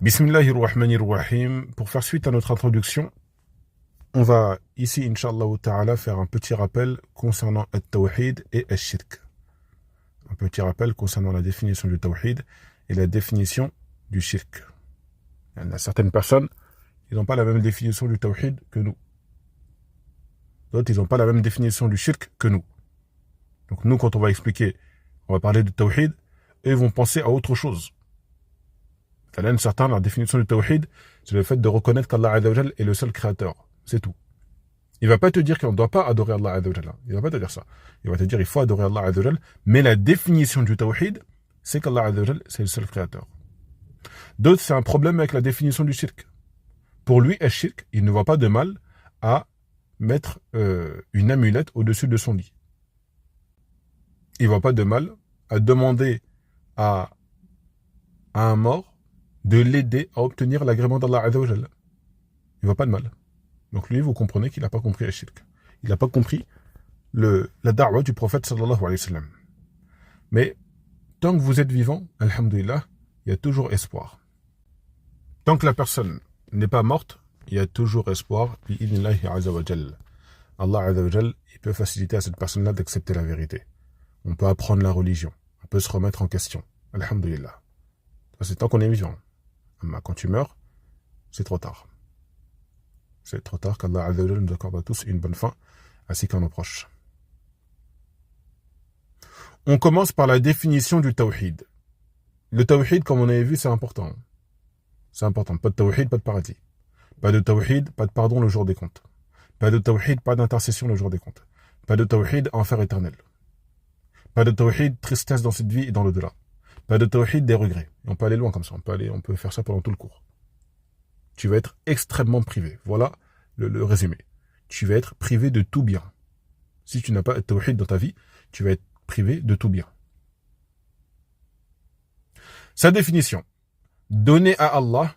Bismillahirrahmanirrahim. Pour faire suite à notre introduction, on va ici, Inch'Allah ta'ala, faire un petit rappel concernant le tawhid et le shirk. Un petit rappel concernant la définition du tawhid et la définition du shirk. Il y a certaines personnes, ils n'ont pas la même définition du tawhid que nous. D'autres, ils n'ont pas la même définition du shirk que nous. Donc nous, quand on va expliquer, on va parler du tawhid, eux, ils vont penser à autre chose. Certains, la définition du tawhid, c'est le fait de reconnaître qu'Allah Azza wa Jal est le seul créateur. C'est tout. Il ne va pas te dire qu'on ne doit pas adorer Allah Azza wa Jal. Il ne va pas te dire ça. Il va te dire qu'il faut adorer Allah Azza wa Jal, mais la définition du tawhid, c'est qu'Allah Azza wa Jal, c'est le seul créateur. D'autres, c'est un problème avec la définition du shirk. Pour lui, le shirk, il ne voit pas de mal à mettre une amulette au-dessus de son lit. Il ne voit pas de mal à demander à un mort de l'aider à obtenir l'agrément d'Allah Azza wa Jalla. Il ne voit pas de mal. Donc lui, vous comprenez qu'il n'a pas compris le shirk. Il n'a pas compris la da'wa du prophète sallallahu alayhi wa sallam. Mais tant que vous êtes vivant, alhamdoulilah, il y a toujours espoir. Tant que la personne n'est pas morte, il y a toujours espoir. Bi'idnillahi azza wa jalla. Allah Azza wa Jalla, il peut faciliter à cette personne-là d'accepter la vérité. On peut apprendre la religion. On peut se remettre en question. Alhamdoulilah. C'est tant qu'on est vivant. Quand tu meurs, c'est trop tard. C'est trop tard qu'Allah Azza wa Jalla nous accorde à tous une bonne fin, ainsi qu'à nos proches. On commence par la définition du tawhid. Le tawhid, comme on avait vu, c'est important. C'est important. Pas de tawhid, pas de paradis. Pas de tawhid, pas de pardon le jour des comptes. Pas de tawhid, pas d'intercession le jour des comptes. Pas de tawhid, enfer éternel. Pas de tawhid, tristesse dans cette vie et dans l'au-delà. Pas de tawhid, des regrets. Et on peut aller loin comme ça. On peut faire ça pendant tout le cours. Tu vas être extrêmement privé. Voilà le résumé. Tu vas être privé de tout bien. Si tu n'as pas de tawhid dans ta vie, tu vas être privé de tout bien. Sa définition. Donner à Allah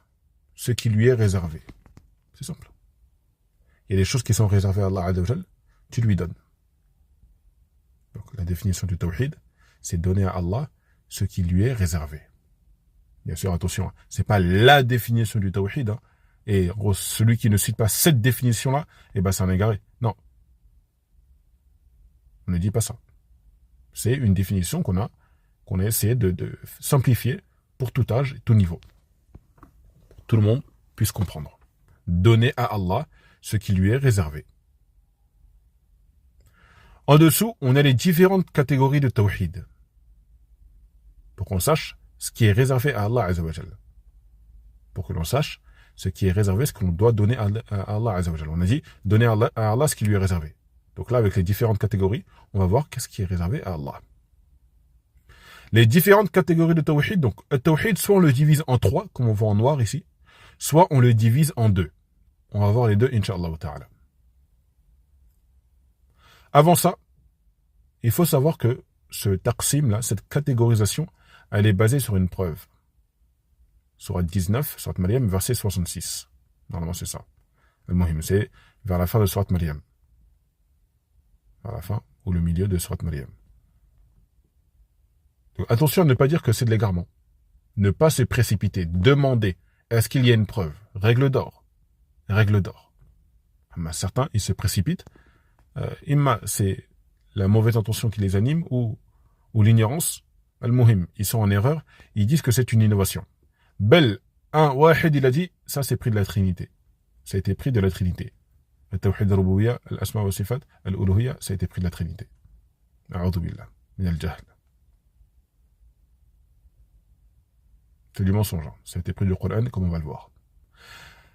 ce qui lui est réservé. C'est simple. Il y a des choses qui sont réservées à Allah Azza wa Jal, tu lui donnes. Donc la définition du tawhid, c'est donner à Allah ce qui lui est réservé. Bien sûr, attention, c'est pas la définition du tawhid, hein, et celui qui ne cite pas cette définition-là, c'est un égaré. Non. On ne dit pas ça. C'est une définition qu'on a essayé de simplifier pour tout âge et tout niveau. Tout le monde puisse comprendre. Donner à Allah ce qui lui est réservé. En dessous, on a les différentes catégories de tawhid. Pour qu'on sache ce qui est réservé à Allah Azza wa Jalla. Pour que l'on sache ce qui est réservé, ce qu'on doit donner à Allah Azza wa Jalla. On a dit donner à Allah ce qui lui est réservé. Donc là, avec les différentes catégories, on va voir qu'est-ce qui est réservé à Allah. Les différentes catégories de tawhid, donc le tawhid, soit on le divise en 3, comme on voit en noir ici, soit on le divise en 2. On va voir les deux, Inch'Allah ta'ala. Avant ça, il faut savoir que ce taqsim là, cette catégorisation, elle est basée sur une preuve. Surat 19, Surat Maryam, verset 66. Normalement, c'est ça. Al-Muhim, c'est vers la fin de Surat Maryam. Vers la fin ou le milieu de Surat Maryam. Donc, attention à ne pas dire que c'est de l'égarement. Ne pas se précipiter. Demander, est-ce qu'il y a une preuve? Règle d'or. Règle d'or. Certains, ils se précipitent. Imma, c'est la mauvaise intention qui les anime ou l'ignorance. Al-Muhim, ils sont en erreur, ils disent que c'est une innovation. Bel, un wahid, il a dit, ça c'est pris de la Trinité. Ça a été pris de la Trinité. Le tawhid al-rububiyya, al-asma wa sifat, al-uluhiyya, ça a été pris de la Trinité. A'udhu billah, min al-jahl. C'est du mensonge. Ça a été pris du Coran, comme on va le voir.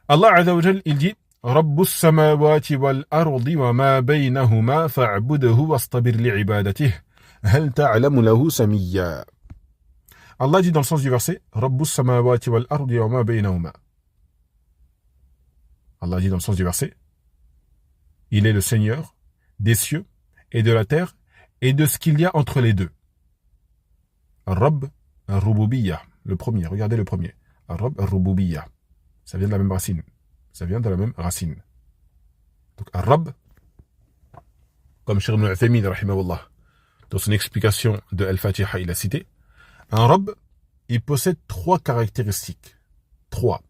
Allah Azza wa Jal, il dit, Rabbus samawati wal ardi wa ma baynahuma fa'buduhu wastabir li'ibadatihi. Allah dit dans le sens du verset Rabbus samawati wal ardi wa ma baynahuma. Allah dit dans le sens du verset il est le Seigneur des cieux et de la terre et de ce qu'il y a entre les deux. Rabb al-Rububiyya, le premier, regardez le premier. Rabb al-Rububiyya, ça vient de la même racine. Ça vient de la même racine. Donc Rabb, comme Cheikh Ibn Uthaymin rahimahullah, dans son explication de Al-Fatiha, il a cité, un Rabb, il possède 3 caractéristiques. 3.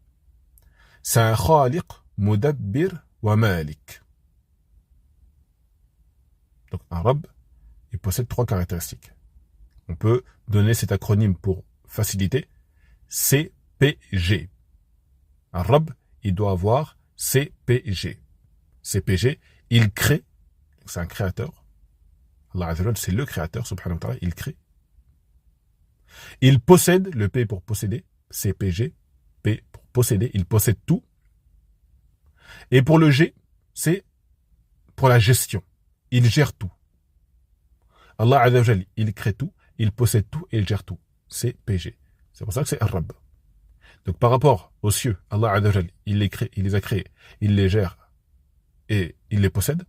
C'est un khaliq, mudabbir wa malik. Donc un Rabb, il possède 3 caractéristiques. On peut donner cet acronyme pour faciliter. CPG. Un Rabb, il doit avoir CPG. CPG, il crée. C'est un créateur. Allah Azza wa Jalla, c'est le créateur, subhanahu wa ta'ala, il crée. Il possède, le P pour posséder, CPG, P pour posséder, il possède tout. Et pour le G, c'est pour la gestion. Il gère tout. Allah Azza wa Jalla, il crée tout, il possède tout et il gère tout. C'est PG. C'est pour ça que c'est Ar-Rabb. Donc par rapport aux cieux, Allah Azza wa Jalla, il les a créés, il les gère et il les possède.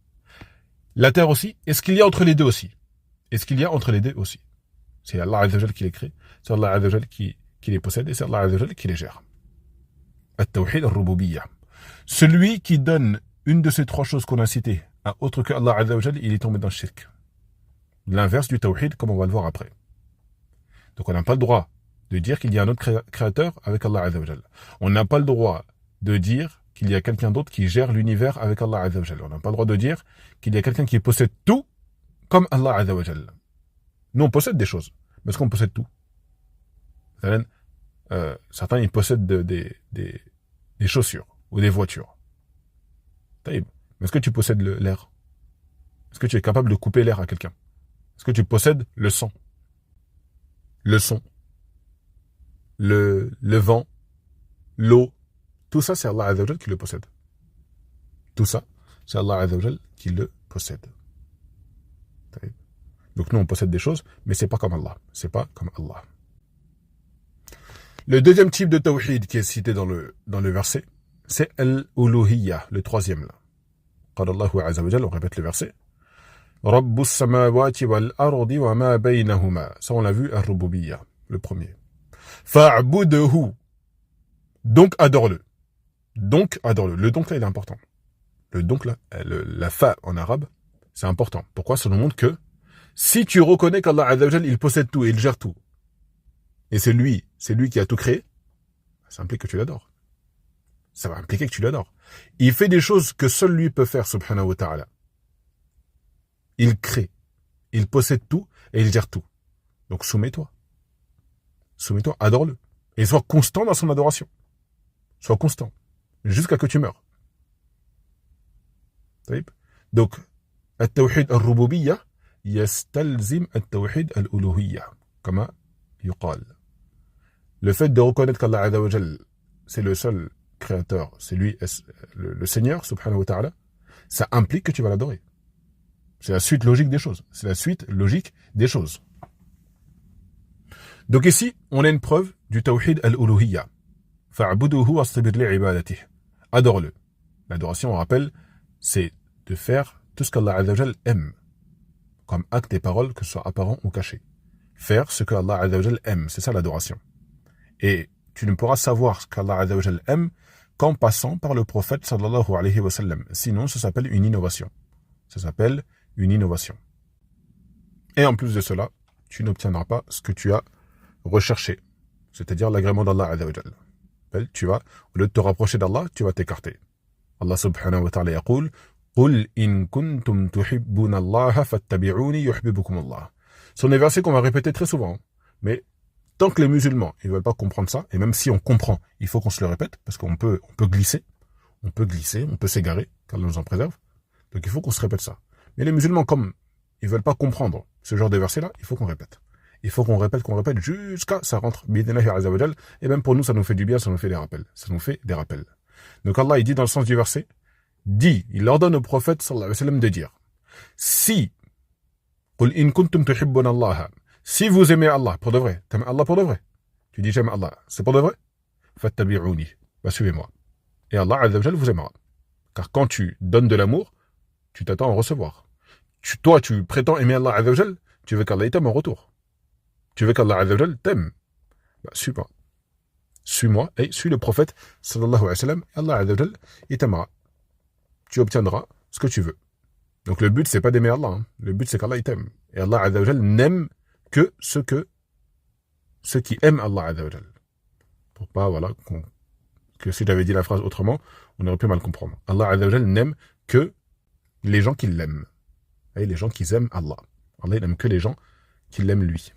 La terre aussi, est-ce qu'il y a entre les deux aussi? Est-ce qu'il y a entre les deux aussi? C'est Allah Azza wa Jalla qui les crée, c'est Allah Azza wa Jalla qui les possède et c'est Allah Azza wa Jalla qui les gère. At-Tawhid al-Rububiyyah. Celui qui donne une de ces 3 choses qu'on a citées à autre que Allah Azza wa Jalla, il est tombé dans le shirk. L'inverse du Tawhid, comme on va le voir après. Donc on n'a pas le droit de dire qu'il y a un autre créateur avec Allah Azza wa Jalla. On n'a pas le droit de dire qu'il y a quelqu'un d'autre qui gère l'univers avec Allah Azza wa Jalla. On n'a pas le droit de dire qu'il y a quelqu'un qui possède tout comme Allah Azza wa Jalla. Nous, on possède des choses. Mais est-ce qu'on possède tout? Certains, ils possèdent des chaussures ou des voitures. Mais est-ce que tu possèdes l'air? Est-ce que tu es capable de couper l'air à quelqu'un? Est-ce que tu possèdes le sang? Le son? Le vent? L'eau? Tout ça, c'est Allah Azza wa Jalla qui le possède. Tout ça, c'est Allah Azza wa Jalla qui le possède. Donc nous, on possède des choses, mais c'est pas comme Allah. C'est pas comme Allah. Le deuxième type de tawhid qui est cité dans le verset, c'est al-uluhiyya, le troisième là. Qala Allahu Azza wa Jalla, on répète le verset. Rabbus samawati wal ardi wa ma baynahuma. Ça, on l'a vu, al-rububiyya, le premier. Fa'buduhu. Donc, adore-le. Donc, adore-le. Le donc là, il est important. Le donc là, la fa en arabe, c'est important. Pourquoi? Ça nous montre que si tu reconnais qu'Allah Azza wa Jalla, il possède tout et il gère tout, et c'est lui qui a tout créé, ça implique que tu l'adores. Ça va impliquer que tu l'adores. Il fait des choses que seul lui peut faire, subhanahu wa ta'ala. Il crée, il possède tout et il gère tout. Donc soumets-toi. Soumets-toi, adore-le. Et sois constant dans son adoration. Sois constant. Jusqu'à que tu meurs. Donc, التوحيد الربوبية يستلزم التوحيد الألوهية كما يقال. Le fait de reconnaître qu'Allah Azza wa Jalla, c'est le seul créateur, c'est lui, le Seigneur, subhanahu wa ta'ala, ça implique que tu vas l'adorer. C'est la suite logique des choses. C'est la suite logique des choses. Donc ici, on a une preuve du tawhid al-uluhiyya. Fa'buduhu wastabir li'ibadatihi. Adore-le. L'adoration, on rappelle, c'est de faire tout ce qu'Allah Azza wa Jalla aime, comme acte et parole, que ce soit apparent ou caché. Faire ce que Allah Azza wa Jalla aime, c'est ça l'adoration. Et tu ne pourras savoir ce qu'Allah Azza wa Jalla aime qu'en passant par le prophète sallallahu alayhi wa sallam. Sinon, ça s'appelle une innovation. Ça s'appelle une innovation. Et en plus de cela, tu n'obtiendras pas ce que tu as recherché, c'est-à-dire l'agrément d'Allah Azza wa Jalla. Tu vas, au lieu de te rapprocher d'Allah, tu vas t'écarter. Allah subhanahu wa ta'ala yaqul قُلْ إِن كُنْتُمْ تُحِبُّونَ اللَّهَ فَاتَّبِعُونِي يُحْبِبُكُمُ اللَّهُ. Ce sont des versets qu'on va répéter très souvent. Mais tant que les musulmans ne veulent pas comprendre ça, et même si on comprend, il faut qu'on se le répète, parce qu'on peut glisser, on peut s'égarer, qu'Allah nous en préserve. Donc il faut qu'on se répète ça. Mais les musulmans, comme ils ne veulent pas comprendre ce genre de versets-là, il faut qu'on répète. Il faut qu'on répète jusqu'à ça rentre. Et même pour nous, ça nous fait du bien, ça nous fait des rappels. Ça nous fait des rappels. Donc Allah, il dit dans le sens du verset, il ordonne au prophète sallallahu alayhi wa sallam de dire, si vous aimez Allah pour de vrai, t'aimes Allah pour de vrai, tu dis j'aime Allah, c'est pour de vrai, fattabi'uni, suivez-moi. Et Allah Azza wa Jalla vous aimera. Car quand tu donnes de l'amour, tu t'attends à en recevoir. Toi, tu prétends aimer Allah Azza wa Jalla, tu veux qu'Allah t'aime en retour. Tu veux qu'Allah Azza wa Jalla t'aime. Suis-moi. Suis-moi et suis le prophète sallallahu alayhi wa sallam, et Allah Azza wa Jalla, il t'aimera. Tu obtiendras ce que tu veux. Donc le but, c'est pas d'aimer Allah. Hein. Le but, c'est qu'Allah il t'aime. Et Allah Azza wa Jalla n'aime que ceux qui aiment Allah Azza wa Jalla. Pour pas, voilà, que si j'avais dit la phrase autrement, on aurait pu mal comprendre. Allah Azza wa Jal n'aime que les gens qui l'aiment. Et les gens qui aiment Allah. Allah n'aime que les gens qui l'aiment lui.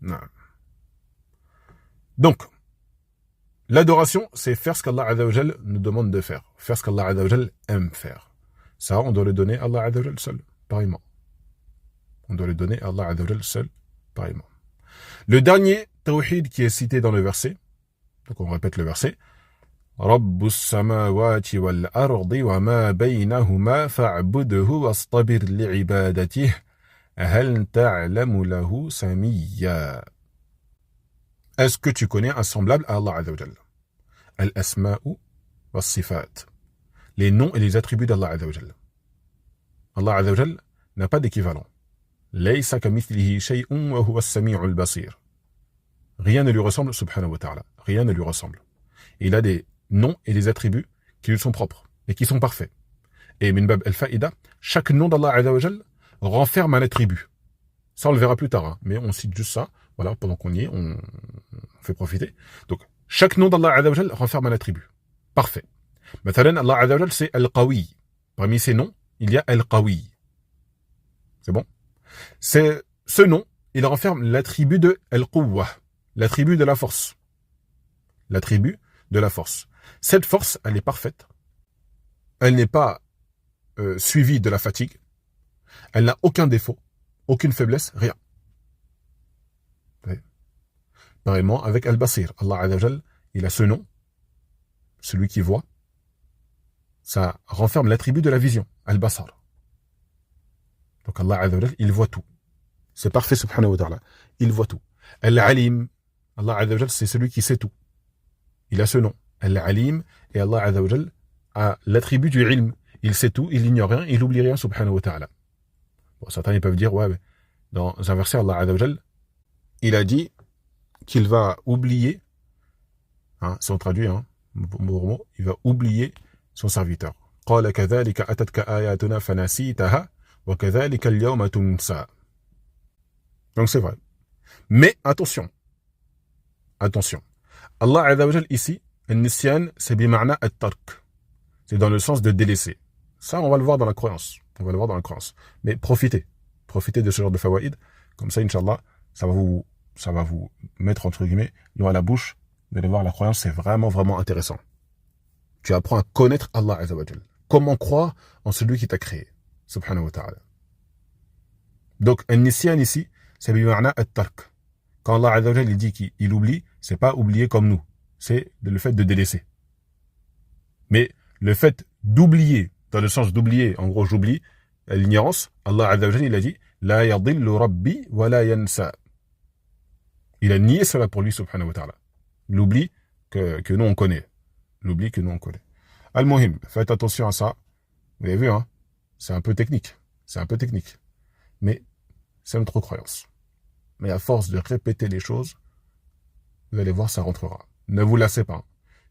Non. Donc, l'adoration, c'est faire ce qu'Allah Azza wa Jal nous demande de faire. Faire ce qu'Allah Azza wa Jal aime faire. Ça, on doit le donner à Allah Azza wa Jal seul, pareillement. On doit le donner à Allah Azza wa Jal seul, pareillement. Le dernier tawhid qui est cité dans le verset, donc on répète le verset, Rabbus samawati wal ardi wa ma baynahuma fa'budhu wastabir li'ibadatihi hal ta'lamu lahu samiyya. Est-ce que tu connais un semblable à Allah Azza wa Jal? Al-asma'u was-sifat. Les noms et les attributs d'Allah Azza wa Jal. Allah Azza wa Jal n'a pas d'équivalent. Laysa kamithlihi shay'un wa huwa as-sami'ul basir. Rien ne lui ressemble, subhanahu wa ta'ala. Rien ne lui ressemble. Il a des noms et des attributs qui lui sont propres et qui sont parfaits. Et min bab al-fa'ida, chaque nom d'Allah Azza wa Jal renferme un attribut. Ça, on le verra plus tard, hein, mais on cite juste ça. Voilà, pendant qu'on y est, on fait profiter. Donc, chaque nom d'Allah Azza wa Jal renferme un attribut. Parfait. Mathalan, Allah Azza wa Jal, c'est Al-Qawi. Parmi ces noms, il y a Al-Qawi. C'est bon? C'est ce nom, il renferme l'attribut de Al-Quwwa, l'attribut de la force. L'attribut de la force. Cette force, elle est parfaite. Elle n'est pas suivie de la fatigue. Elle n'a aucun défaut, aucune faiblesse, rien. Pareillement avec Al-Basir. Allah Azza wa Jal, il a ce nom, celui qui voit. Ça renferme l'attribut de la vision, Al-Basar. Donc Allah Azza wa Jal, il voit tout. C'est parfait, subhanahu wa ta'ala. Il voit tout. Al-Alim, Allah Azza wa Jal, c'est celui qui sait tout. Il a ce nom, Al-Alim, et Allah Azza wa Jal a l'attribut du ilm. Il sait tout, il n'ignore rien, il n'oublie rien, subhanahu wa ta'ala. Bon, certains ils peuvent dire, ouais, mais dans un verset, Allah Azza wa Jal, il a dit qu'il va oublier, hein, si on traduit, hein, mot pour mot, il va oublier son serviteur. قال كذلك أتتك آياتنا فنسيتها وكذلك اليوم تنسى. Donc c'est vrai. Mais attention. Attention. Allah Azza wa Jal ici, Al-Nisyan, c'est bima'na at-tark. C'est dans le sens de délaisser. Ça, on va le voir dans la croyance. On va le voir dans la croyance. Mais profitez. Profitez de ce genre de fawaïd. Comme ça, Inch'Allah, ça va vous mettre, entre guillemets, l'eau à la bouche. Vous allez voir, la croyance, c'est vraiment, vraiment intéressant. Tu apprends à connaître Allah Azza wa Jal. Comment croire en celui qui t'a créé. Subhanahu wa ta'ala. Donc, Al-Nisyan ici, c'est bima'na at-tark. Quand Allah Azza wa Jal dit qu'il oublie, c'est pas oublier comme nous. C'est le fait de délaisser. Mais le fait d'oublier, dans le sens d'oublier, en gros j'oublie, l'ignorance, Allah Azza wa Jal, il a dit La yadillu rabbi wa la yansa. Il a nié cela pour lui, subhanahu wa ta'ala. L'oubli que nous on connaît. L'oubli que nous on connaît. Al-Muhim, faites attention à ça. Vous avez vu, hein, c'est un peu technique. C'est un peu technique. Mais c'est notre croyance. Mais à force de répéter les choses, vous allez voir, ça rentrera. Ne vous lassez pas.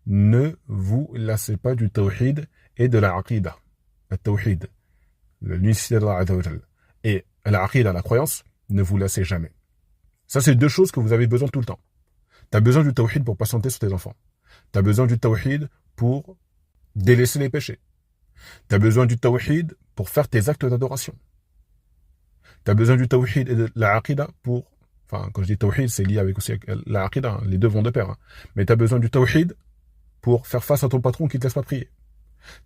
Ne vous lassez pas du tawhid et de la aqidah. Le tawhid, l'unicité d'Allah Azza wa Jal. Et la aqidah, la croyance, ne vous lassez jamais. Ça, c'est deux choses que vous avez besoin tout le temps. Tu as besoin du tawhid pour patienter sur tes enfants. Tu as besoin du tawhid pour délaisser les péchés. Tu as besoin du tawhid pour faire tes actes d'adoration. Tu as besoin du tawhid et de la aqidah pour... Enfin, quand je dis tawhid, c'est lié avec aussi la aqidah. Les deux vont de pair. Hein. Mais tu as besoin du tawhid pour faire face à ton patron qui ne te laisse pas prier.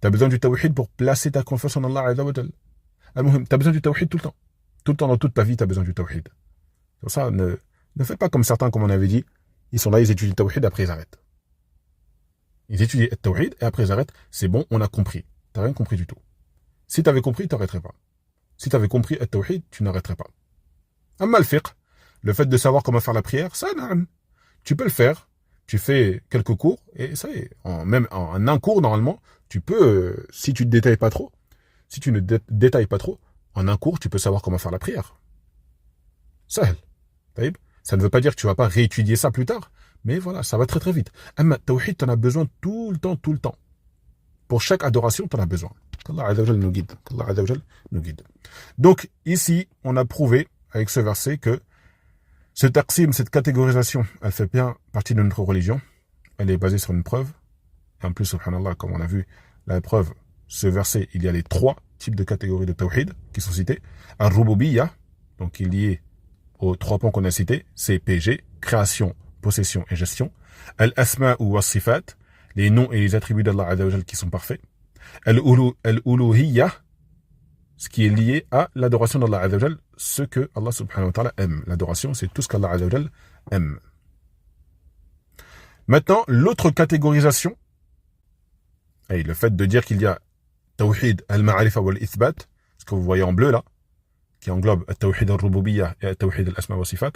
Tu as besoin du tawhid pour placer ta confiance en Allah Azza wa Jal. Tu as besoin du tawhid tout le temps. Tout le temps, dans toute ta vie, tu as besoin du tawhid. Pour ça, ne fais pas comme certains, comme on avait dit. Ils sont là, ils étudient le tawhid, après ils arrêtent. Ils étudient le tawhid, et après ils arrêtent. C'est bon, on a compris. Tu n'as rien compris du tout. Si tu avais compris, tu n'arrêterais pas. Si tu avais compris le tawhid, tu n'arrêterais pas. Amma al-fiqh, le fait de savoir comment faire la prière, ça, tu peux le faire. Tu fais quelques cours, et ça y est. Même en un cours, normalement, tu peux, si tu ne détailles pas trop, en un cours, tu peux savoir comment faire la prière. Sahel. Ça ne veut pas dire que tu ne vas pas réétudier ça plus tard, mais voilà, ça va très très vite. Amma tawhid, tu en as besoin tout le temps, tout le temps. Pour chaque adoration, tu en as besoin. Qu'Allah Azza wa Jal nous guide. Qu'Allah Azza wa Jal nous guide. Donc, ici, on a prouvé, avec ce verset, que ce taqsim, cette catégorisation, elle fait bien partie de notre religion. elle est basée sur une preuve. Et en plus, subhanallah, comme on a vu, la preuve, ce verset, il y a les 3 types de catégories de tawhid qui sont cités. Al-Rububiyya, donc qui est lié aux 3 points qu'on a cités, CPG, création, possession et gestion. Al-Asma ou As-Sifat, les noms et les attributs d'Allah Azza wa Jal qui sont parfaits. Al-Uluhiyya, ce qui est lié à l'adoration d'Allah Azza wa Jal, ce que Allah subhanahu wa ta'ala aime. L'adoration, c'est tout ce qu'Allah Azza wa Jal aime. Maintenant, l'autre catégorisation, et le fait de dire qu'il y a Tawhid al-Ma'arifa wal-Ithbat, ce que vous voyez en bleu là, qui englobe Tawhid al-Rububiyya et Tawhid al-Asma wa Sifat,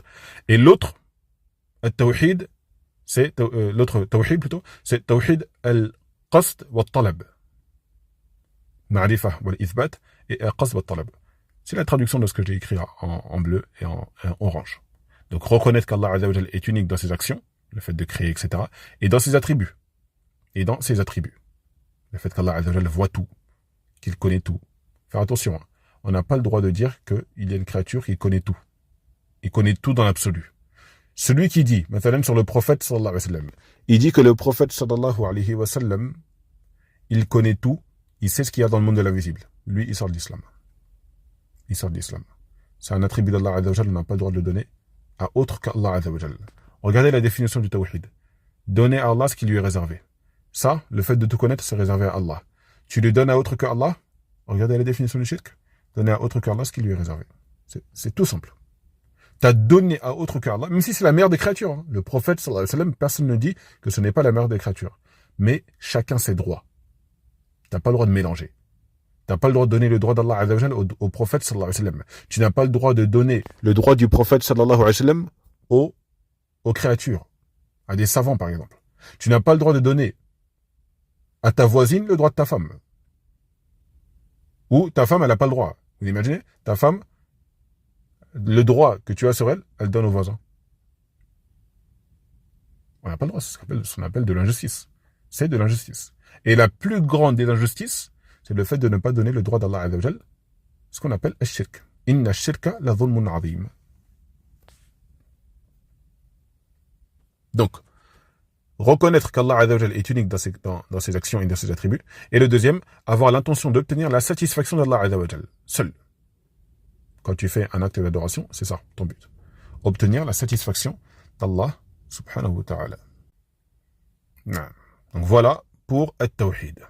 et l'autre, Tawhid, c'est l'autre Tawhid plutôt, c'est Tawhid al-Qasd wa-Talab. Ma'arifa wal-Ithbat et al-Qasd wa-Talab. C'est la traduction de ce que j'ai écrit en bleu et en orange. Donc reconnaître qu'Allah Azza wa Jal est unique dans ses actions, le fait de créer, etc., et dans ses attributs. Le fait qu'Allah Azza wa Jal voit tout, qu'il connaît tout. Faire attention, hein. On n'a pas le droit de dire qu'il y a une créature qui connaît tout. Il connaît tout dans l'absolu. Celui qui dit, maintenant sur le prophète sallallahu alayhi wa sallam, il dit que le prophète sallallahu alayhi wa sallam, il connaît tout, il sait ce qu'il y a dans le monde de l'invisible. Lui, il sort de l'islam. Il sort de l'islam. C'est un attribut d'Allah Azza wa Jal, on n'a pas le droit de le donner à autre qu'Allah Azza wa Jal. Regardez la définition du tawhid. Donner à Allah ce qui lui est réservé. Ça, le fait de tout connaître, c'est réservé à Allah. Tu le donnes à autre que Allah, regardez la définition du shirk, donner à autre qu'Allah ce qui lui est réservé. C'est tout simple. Tu as donné à autre qu'Allah, même si c'est la meilleure des créatures. Hein. Le prophète, sallallahu alayhi wa sallam, personne ne dit que ce n'est pas la meilleure des créatures. Mais chacun ses droits. Tu n'as pas le droit de mélanger. Tu n'as pas le droit de donner le droit d'Allah Azza wa Jal au prophète, sallallahu alayhi wa sallam. Tu n'as pas le droit de donner le droit du prophète, sallallahu alayhi wa sallam, aux créatures, à des savants par exemple. Tu n'as pas le droit de donner à ta voisine le droit de ta femme. Ou ta femme, elle n'a pas le droit. Vous imaginez? Ta femme, le droit que tu as sur elle, elle donne au voisin. On n'a pas le droit, c'est ce qu'on appelle de l'injustice. C'est de l'injustice. Et la plus grande des injustices, c'est le fait de ne pas donner le droit d'Allah Azza wa Jal, ce qu'on appelle al-shirk. Inna al-shirka la dhulmun azim. Donc, reconnaître qu'Allah Azza wa Jal est unique dans ses actions et dans ses attributs. Et le deuxième, avoir l'intention d'obtenir la satisfaction d'Allah Azza wa Jal, seul. Quand tu fais un acte d'adoration, c'est ça, ton but. Obtenir la satisfaction d'Allah subhanahu wa ta'ala. Donc voilà pour At-Tawhid.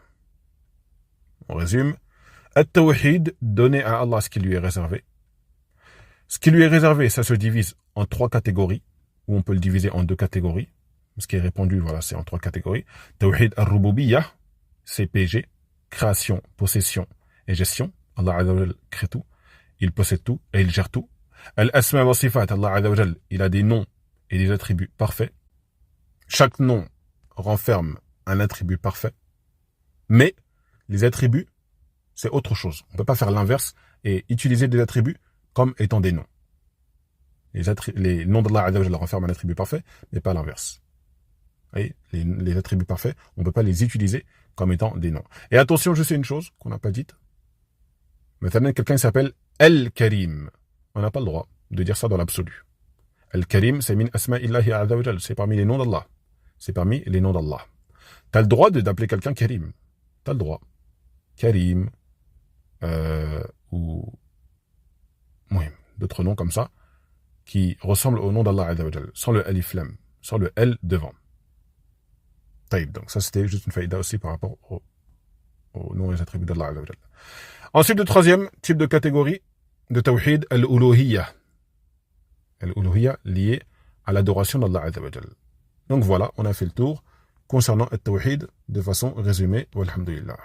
On résume. At-Tawhid, donner à Allah ce qui lui est réservé. Ce qui lui est réservé, ça se divise en 3 catégories, ou on peut le diviser en 2 catégories. Ce qui est répondu, voilà, c'est en 3 catégories. Tawhid al-Rububiyya, CPG, création, possession et gestion. Allah Azza wa Jal crée tout, il possède tout et il gère tout. Al-Asma wa Sifat, Allah Azza wa Jal, il a des noms et des attributs parfaits. Chaque nom renferme un attribut parfait. Mais les attributs, c'est autre chose. On ne peut pas faire l'inverse et utiliser des attributs comme étant des noms. Les noms d'Allah Azza wa Jal renferment un attribut parfait, mais pas l'inverse. Les attributs parfaits, on ne peut pas les utiliser comme étant des noms. Et attention, je sais une chose qu'on n'a pas dite. Maintenant, quelqu'un s'appelle Al-Karim. On n'a pas le droit de dire ça dans l'absolu. Al-Karim, c'est min asma'illahi azza wa jal. C'est parmi les noms d'Allah. C'est parmi les noms d'Allah. Tu as le droit d'appeler quelqu'un Karim. Tu as le droit. Karim, ou d'autres noms comme ça, qui ressemblent au nom d'Allah azza wa jal, sans le alif lam, sans le L devant. Donc ça c'était juste une faïda aussi par rapport aux noms et aux attributs d'Allah Azza wa Jal. Ensuite, le troisième type de catégorie de tawhid, al-uluhiyya. Al-uluhiyya lié à l'adoration d'Allah Azza wa Jal. Donc voilà, on a fait le tour concernant le tawhid de façon résumée. Walhamdulillah.